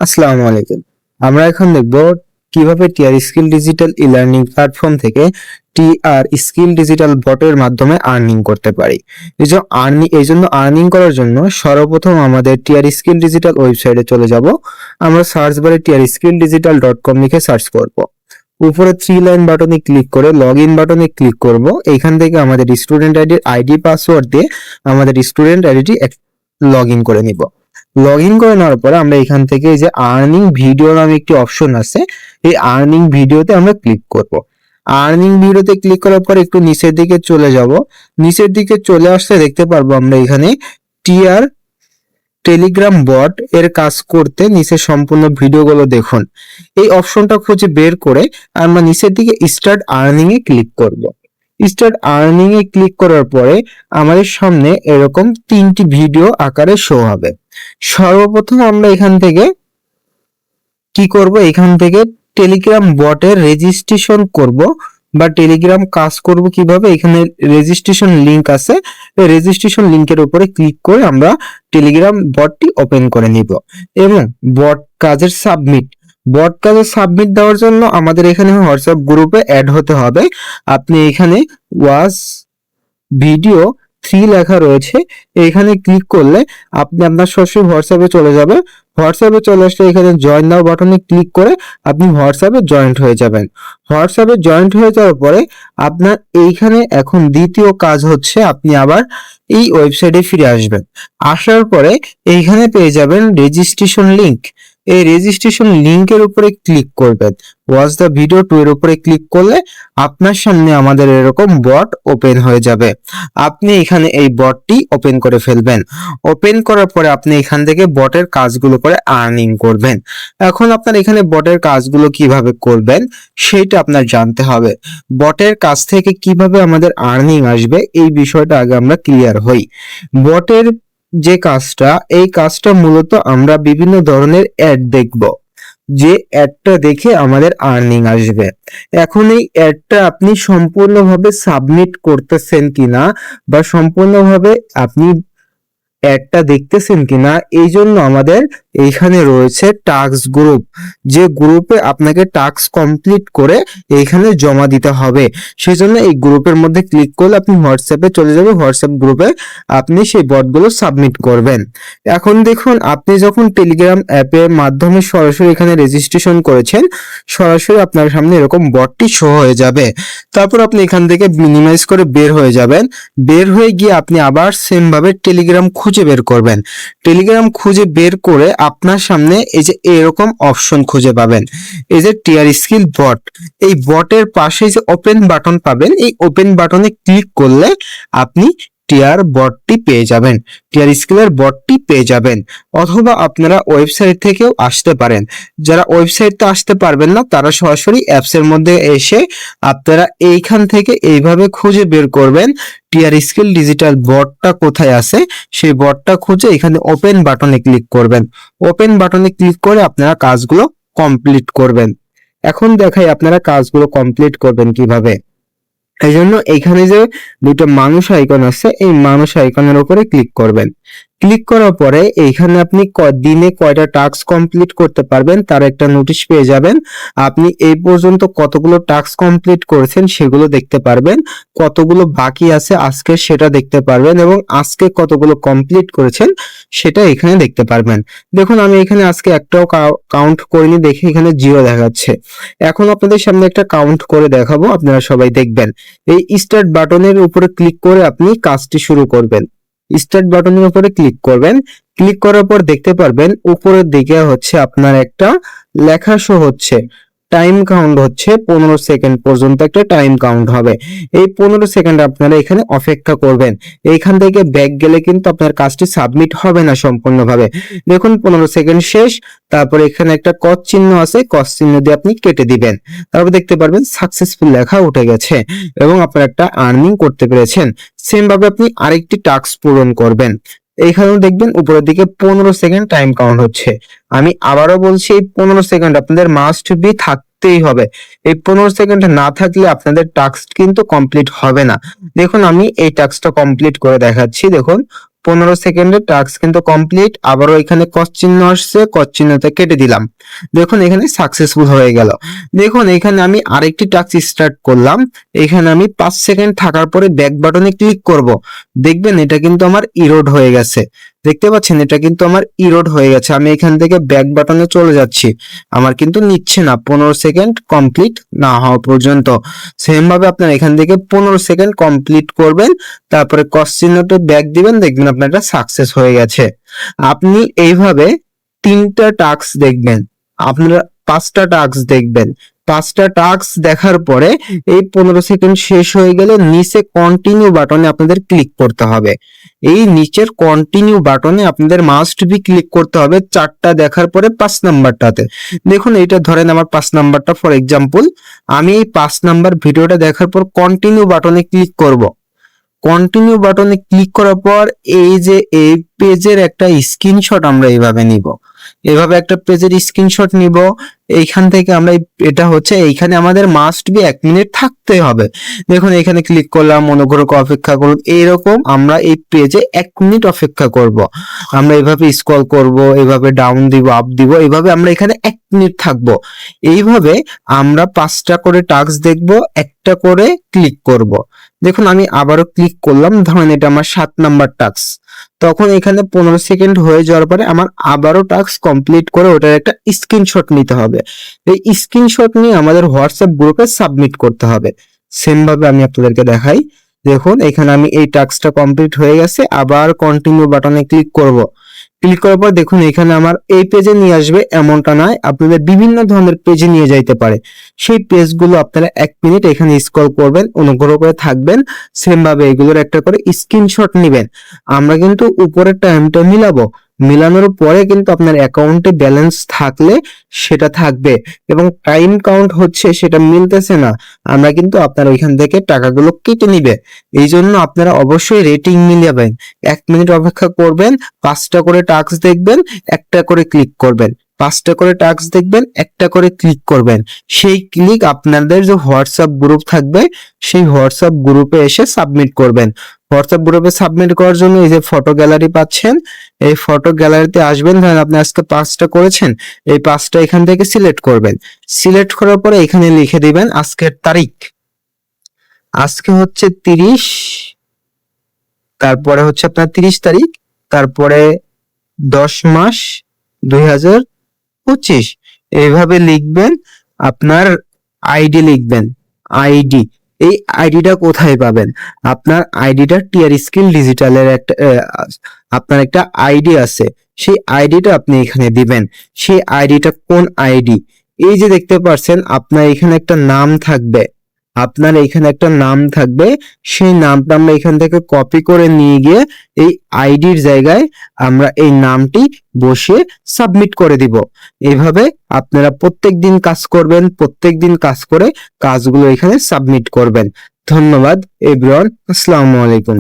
আসসালামু আলাইকুম। আমরা এখন দেখব কিভাবে TR skill digital e learning platform থেকে টিআর স্কিল ডিজিটাল বটের মাধ্যমে আর্নিং করতে পারি। এই জন্য আর্নিং করার জন্য সর্বপ্রথম আমাদের টিআর স্কিল ডিজিটাল ওয়েবসাইটে চলে যাব। আমরা সার্চ বারে trskilldigital.com লিখে সার্চ করব। উপরে 3 লাইন বাটনে ক্লিক করে লগইন বাটনে ক্লিক করব। এখান থেকে আমাদের স্টুডেন্ট আইডির আইডি পাসওয়ার্ড দিয়ে আমাদের স্টুডেন্ট আইডিটি লগইন করে নিব। লগইন করে নেওয়ার পরে আমরা এখান থেকে এই যে আর্নিং ভিডিও নামে একটি অপশন আছে, এই আর্নিং ভিডিওতে আমরা ক্লিক করব। আর্নিং ভিডিওতে ক্লিক করার পর একটু নিচের দিকে চলে যাব। নিচের দিকে চলে আসলে দেখতে পারবো আমরা এখানে টিআর টেলিগ্রাম বট এর কাজ করতে নিচে সম্পূর্ণ ভিডিওগুলো দেখুন। এই অপশনটা খুঁজে বের করে আমরা নিচের দিকে স্টার্ট আর্নিং এ ক্লিক করব। স্টার্ট আর্নিং এ ক্লিক করার পরে আমাদের সামনে এরকম 3টি ভিডিও আকারে শো হবে। সর্বপ্রথম আমরা এখান থেকে কি করব, এখান থেকে টেলিগ্রাম বটের রেজিস্ট্রেশন করব বা টেলিগ্রাম কাজ করব কিভাবে, এখানে রেজিস্ট্রেশন লিংক আছে, এই রেজিস্ট্রেশন লিংকের উপরে ক্লিক করে আমরা টেলিগ্রাম বটটি ওপেন করে নিব এবং বট কাজের সাবমিট দেওয়ার জন্য আমাদের এখানে হোয়াটসঅ্যাপ গ্রুপে অ্যাড হতে হবে। আপনি এখানে ওয়াচ ভিডিও 3 লেখা রয়েছে, এখানে ক্লিক করলে আপনি আপনার সরাসরি হোয়াটসঅ্যাপে চলে যাবে। হোয়াটসঅ্যাপে চলে আসলে এখানে জয়েন নাও বাটনে ক্লিক করে আপনি হোয়াটসঅ্যাপে জয়েন্ট হয়ে যাবেন। হোয়াটসঅ্যাপে জয়েন্ট হয়ে যাওয়ার পরে আপনার এইখানে এখন দ্বিতীয় কাজ হচ্ছে আপনি আবার এই ওয়েবসাইটে ফিরে আসবেন। আসার পরে এইখানে পেয়ে যাবেন রেজিস্ট্রেশন লিংক। এই রেজিস্ট্রেশন লিংকের উপরে ক্লিক করবেন। ওয়াচ দ্য ভিডিও 2 এর উপরে ক্লিক করলে আপনার সামনে আমাদের এরকম বট ওপেন হয়ে যাবে। আপনি এখানে এই বটটি ওপেন করে ফেলবেন। ওপেন করার পরে আপনি এখান থেকে বটের কাজগুলো করে আর্নিং করবেন। এখন আপনার এখানে বটের কাজগুলো কিভাবে করবেন সেটা আপনার জানতে হবে। বটের কাজ থেকে কিভাবে আমাদের আর্নিং আসবে এই বিষয়টা আগে আমরা ক্লিয়ার হই। বটের যে কাজটা, এই কাজটা মূলত আমরা বিভিন্ন ধরনের অ্যাড দেখব, যে অ্যাডটা দেখে আমাদের আর্নিং আসবে। এখন এই অ্যাডটা আপনি সম্পূর্ণভাবে সাবমিট করতেছেন কিনা বা সম্পূর্ণভাবে আপনি অ্যাডটা দেখতেছেন কিনা, এই জন্য আমাদের এইখানে রয়েছে টাস্ক গ্রুপ, যে গ্রুপে আপনাকে টাস্ক কমপ্লিট করে এইখানে জমা দিতে হবে। সেজন্য এই গ্রুপের মধ্যে ক্লিক করলে আপনি হোয়াটসঅ্যাপে চলে যাবে, হোয়াটসঅ্যাপ গ্রুপে আপনি সেই বটগুলো সাবমিট করবেন। এখন দেখুন, আপনি যখন টেলিগ্রাম অ্যাপের মাধ্যমে সরাসরি এখানে রেজিস্ট্রেশন করেছেন, সরাসরি আপনার সামনে এরকম বটটি শো হয়ে যাবে। তারপর আপনি এখান থেকে মিনিমাইজ করে বের হয়ে যাবেন। বের হয়ে গিয়ে আপনি আবার সেম ভাবে টেলিগ্রাম খুঁজে বের করবেন। টেলিগ্রাম খুঁজে বের করে আপনার সামনে এই যে এরকম অপশন খুঁজে পাবেন, এই যে টিআর স্কিল বট। এই বটের পাশে যে ওপেন বাটন পাবেন, এই ওপেন বাটনে ক্লিক করলে আপনি টিআর বটটি পেয়ে যাবেন, টিআর স্কিলের বটটি পেয়ে যাবেন। অথবা আপনারা ওয়েবসাইট থেকেও আসতে পারেন। যারা ওয়েবসাইটে আসতে পারবেন না তারা সরাসরি অ্যাপসের মধ্যে এসে আপনারা এইখান থেকে এইভাবে খুঁজে বের করবেন টিআর স্কিল ডিজিটাল বটটা কোথায় আছে। সেই বটটা খুঁজে এখানে ওপেন বাটনে ক্লিক করবেন। ওপেন বাটনে ক্লিক করে আপনারা কাজগুলো কমপ্লিট করবেন। এখন দেখাই আপনারা কাজগুলো কমপ্লিট করবেন কিভাবে। এই জন্য এখানে যে দুটো মানুষ আইকন আছে, এই মানুষ আইকনের উপরে ক্লিক করবেন। ক্লিক করার পরে এইখানে আপনি দিনে কয়টা টাস্ক কমপ্লিট করতে পারবেন তার একটা নোটিশ পেয়ে যাবেন। আপনি এই পর্যন্ত কতগুলো টাস্ক কমপ্লিট করেছেন সেগুলো দেখতে পারবেন, কতগুলো বাকি আছে আজকে সেটা দেখতে পারবেন এবং আজকে কতগুলো কমপ্লিট করেছেন সেটা এখানে দেখতে পারবেন। দেখুন, আমি এখানে আজকে একটাও কাউন্ট করিনি দেখে এখানে 0 দেখাচ্ছে। এখন আপনাদের সামনে একটা কাউন্ট করে দেখাবো, আপনারা সবাই দেখবেন। এই স্টার্ট বাটনের উপরে ক্লিক করে আপনি কাজটি শুরু করবেন। স্টার্ট বাটনের উপরে ক্লিক করবেন। ক্লিক করার পর দেখতে পারবেন উপরের দিকে হচ্ছে আপনার একটা লেখা শো হচ্ছে, টাইম কাউন্ট হচ্ছে 15 সেকেন্ড পর্যন্ত একটা টাইম কাউন্ট হবে। এই 15 সেকেন্ড আপনারা এখানে অপেক্ষা করবেন। এইখান থেকে ব্যাক গেলে কিন্তু আপনার কাজটি সাবমিট হবে না সম্পূর্ণভাবে। দেখুন 15 সেকেন্ড শেষ। তারপর এখানে একটা ক্রস চিহ্ন আছে, ক্রস চিহ্ন দিয়ে আপনি কেটে দিবেন। তারপর দেখতে পারবেন সাকসেসফুল লেখা উঠে গেছে এবং আপনারা একটা আর্নিং করতে পেরেছেন। সেম ভাবে আপনি আরেকটি টাস্ক পূরণ করবেন। এইখানেও দেখবেন উপরের দিকে 15 সেকেন্ড টাইম কাউন্ট হচ্ছে। আমি আবারও বলছি, এই 15 সেকেন্ড আপনাদের মাস্ট বি থাকতেই হবে। এই 15 সেকেন্ড না থাকলে আপনাদের টাস্ক কিন্তু কমপ্লিট হবে না। দেখুন, আমি এই টাস্কটা কমপ্লিট করে দেখাচ্ছি। দেখুন 15 সেকেন্ডের টাস্ক কিন্তু কমপ্লিট। আবারও এখানে ক্রস চিহ্ন আসছে, ক্রস চিহ্নতে কেটে দিলাম। দেখুন এখানে সাকসেসফুল হয়ে গেল। দেখুন এখানে আমি আরেকটি টাস্ক স্টার্ট করলাম। এখানে আমি 5 সেকেন্ড থাকার পরে ব্যাক বাটনে ক্লিক করব। দেখবেন এটা কিন্তু আমার ইরোড হয়ে গেছে। দেখতে পাচ্ছেন এটা কিন্তু আমার ইরোড হয়ে গেছে। আমি এখান থেকে ব্যাক বাটনে চলে যাচ্ছি, আমার কিন্তু নিচ্ছে না 15 সেকেন্ড কমপ্লিট না হওয়া পর্যন্ত। সেম ভাবে আপনার এখান থেকে 15 সেকেন্ড কমপ্লিট করবেন, তারপরে ক্রস চিহ্নটা ব্যাক দিবেন, দেখবেন আপনার এটা সাকসেস হয়ে গেছে। আপনি এইভাবে 3টা টাস্ক দেখবেন, আপনারা 5টা টাস্ক দেখবেন। 5টা টাস্ক দেখার পরে এই 15 সেকেন্ড শেষ হয়ে গেলে নিচে কন্টিনিউ বাটনে আপনাদের ক্লিক করতে হবে। এই নিচের কন্টিনিউ বাটনে আপনাদের মাস্ট বি ক্লিক করতে হবে 4টা দেখার পরে 5 নাম্বারটাতে। দেখুন এইটা ধরেন আমার 5 নাম্বারটা ফর এক্সাম্পল। আমি এই 5 নাম্বার ভিডিওটা দেখার পর কন্টিনিউ বাটনে ক্লিক করব। কন্টিনিউ বাটনে ক্লিক করার পর এই যে এই পেজের একটা স্ক্রিনশট আমরা এইভাবে নিব, এভাবে একটা পেজের স্ক্রিনশট নিব। এইখান থেকে আমরা এটা হচ্ছে এইখানে আমাদের মাস্ট বি 1 মিনিট থাকতে হবে। দেখুন এখানে ক্লিক করলাম, অনুগ্রহ করে অপেক্ষা করুন, এইরকম আমরা এই পেজে 1 মিনিট অপেক্ষা করব। আমরা এইভাবে স্ক্রল করব, এইভাবে ডাউন দিব, আপ দিব, এইভাবে আমরা এখানে 1 মিনিট থাকবো। এইভাবে আমরা 5টা করে টাস্ক দেখব, একটা করে ক্লিক করব। দেখুন আমি আবারও ক্লিক করলাম, ধরেন এটা আমার 7 নাম্বার টাস্ক। তখন এখানে 15 সেকেন্ড হয়ে যাওয়ার পরে আমার আবারও টাস্ক কমপ্লিট করে ওটার একটা স্ক্রিনশট নিতে হবে। এই স্ক্রিনশট নিয়ে আমাদের হোয়াটসঅ্যাপ গ্রুপে সাবমিট করতে হবে। সেম ভাবে আমি আপনাদেরকে দেখাই। দেখুন এখানে আমি এই টাস্কটা কমপ্লিট হয়ে গেছে, আবার কন্টিনিউ বাটনে ক্লিক করব। ক্লিক করার পর দেখুন এখানে আমার এই পেজে নিয়ে আসবে এমনটা নয়, আপনাদের বিভিন্ন ধরনের পেজে নিয়ে যাইতে পারে। সেই পেজগুলো আপনারা 1 মিনিট এখানে স্ক্রল করবেন, অনুগ্রহ করে থাকবেন। সেম ভাবে এগুলোর একটা করে স্ক্রিনশট নেবেন। আমরা কিন্তু উপরের টাইমটা মিলাবো, মিলানোর পরে কিন্তু আপনার অ্যাকাউন্টে ব্যালেন্স থাকলে সেটা থাকবে, এবং টাইম কাউন্ট হচ্ছে সেটা মিলতেছে না, আমরা কিন্তু আপনার ওইখান থেকে টাকাগুলো কেটে নিবে। এই জন্য আপনারা অবশ্যই রেটিং মিলাবেন। 1 মিনিট অপেক্ষা করবেন, 5টা করে টাস্ক দেখবেন, একটা করে ক্লিক করবেন। 5টা করে টাস্ক দেখবেন, একটা করে ক্লিক করবেন। সেই ক্লিক আপনাদের যে হোয়াটসঅ্যাপ গ্রুপ থাকবে সেই হোয়াটসঅ্যাপ গ্রুপে এসে সাবমিট করবেন। হোয়াটসঅ্যাপ গ্রুপে সাবমিট করার জন্য এই যে ফটো গ্যালারি পাচ্ছেন, এই ফটো গ্যালারিতে আসবেন। ধরেন আপনি আজকে 5টা করেছেন, এই 5টা এখান থেকে সিলেক্ট করবেন। সিলেক্ট করার পরে এখানে লিখে দিবেন আজকের তারিখ। আজকে হচ্ছে 30, তারপরে হচ্ছে আপনার 30 তারিখ, তারপরে 10 মাস 2025, এইভাবে লিখবেন। আপনার আইডি লিখবেন, আইডি। এই আইডিটা কোথায় পাবেন? আপনার আইডিটা টিআর স্কিল ডিজিটালের একটা আপনার একটা আইডি আছে, সেই আইডিটা আপনি এখানে দিবেন। সেই আইডিটা কোন আইডি? এই যে দেখতে পাচ্ছেন আপনার এখানে একটা নাম থাকবে, আপনার এখানে একটা নাম থাকবে, সেই নামটা আমরা এখান থেকে কপি করে নিয়ে গিয়ে এই আইডির জায়গায় আমরা এই নামটি বসিয়ে সাবমিট করে দিব। এইভাবে আপনারা প্রত্যেকদিন কাজ করবেন, প্রত্যেকদিন কাজ করে কাজগুলো এখানে সাবমিট করবেন। ধন্যবাদ এভরিওয়ান, আসসালামু আলাইকুম।